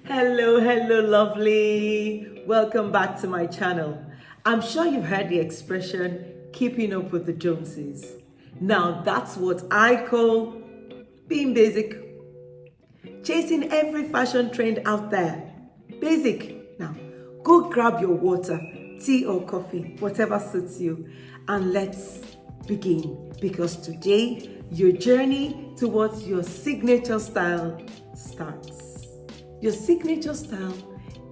Hello, lovely. Welcome back to my channel. I'm sure you've heard the expression, keeping up with the Joneses. Now, that's what I call being basic. Chasing every fashion trend out there. Basic. Now, go grab your water, tea or coffee, whatever suits you, and let's begin. Because today, your journey towards your signature style starts. Your signature style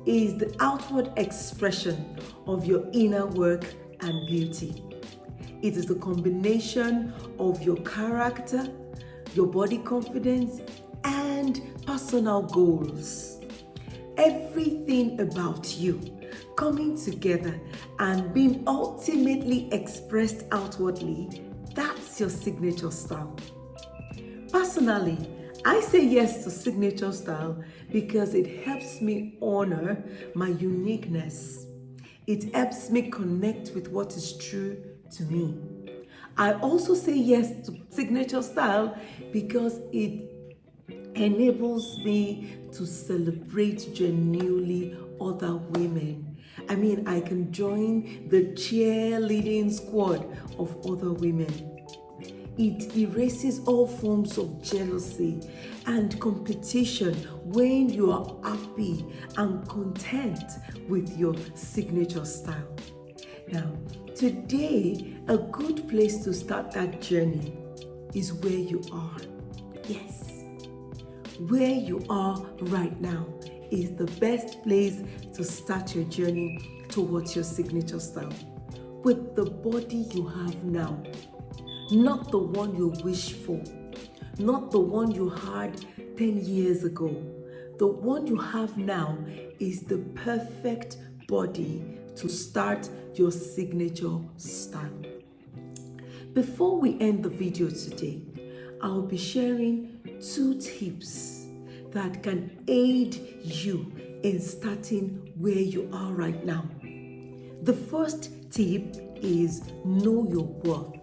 is the outward expression of your inner work and beauty. It is the combination of your character, your body confidence, and personal goals. Everything about you coming together and being ultimately expressed outwardly, that's your signature style. Personally, I say yes to signature style because it helps me honor my uniqueness. It helps me connect with what is true to me. I also say yes to signature style because it enables me to celebrate genuinely other women. I can join the cheerleading squad of other women. It erases all forms of jealousy and competition when you are happy and content with your signature style. Now, today, a good place to start that journey is where you are. Yes, where you are right now is the best place to start your journey towards your signature style. With the body you have now, not the one you wish for, not the one you had 10 years ago. The one you have now is the perfect body to start your signature style. Before we end the video today, I'll be sharing 2 tips that can aid you in starting where you are right now. The first tip is know your worth.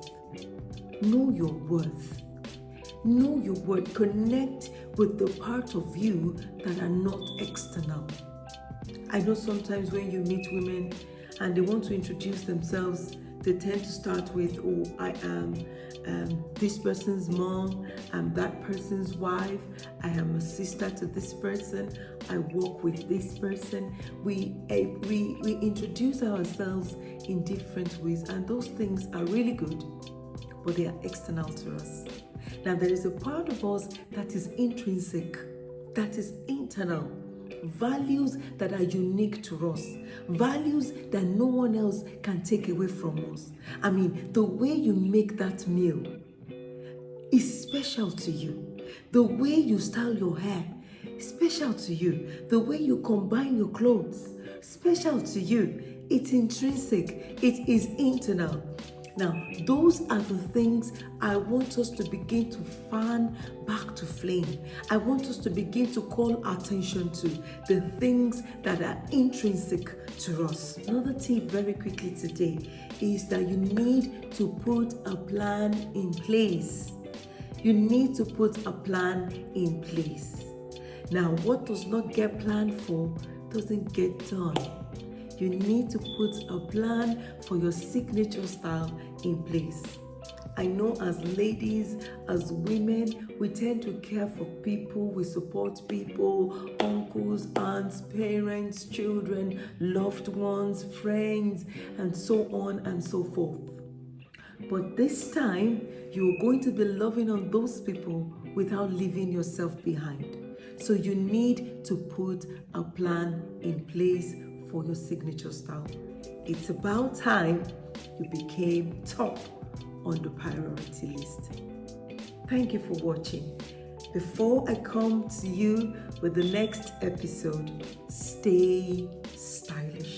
Know your worth. Know your worth. Connect with the part of you that are not external. I know sometimes when you meet women and they want to introduce themselves, they tend to start with, I am this person's mom, I'm that person's wife, I am a sister to this person, I work with this person. We introduce ourselves in different ways, and those things are really good, but they are external to us. Now, there is a part of us that is intrinsic, that is internal. Values that are unique to us, values that no one else can take away from us. The way you make that meal is special to you. The way you style your hair is special to you. The way you combine your clothes, special to you. It's intrinsic, it is internal. Now, those are the things I want us to begin to fan back to flame. I want us to begin to call attention to the things that are intrinsic to us. Another tip very quickly today is that you need to put a plan in place. You need to put a plan in place. Now, what does not get planned for doesn't get done. You need to put a plan for your signature style in place. I know as ladies, as women, we tend to care for people, we support people, uncles, aunts, parents, children, loved ones, friends, and so on and so forth. But this time, you're going to be loving on those people without leaving yourself behind. So you need to put a plan in place for your signature style. It's about time you became top on the priority list. Thank you for watching. Before I come to you with the next episode, stay stylish.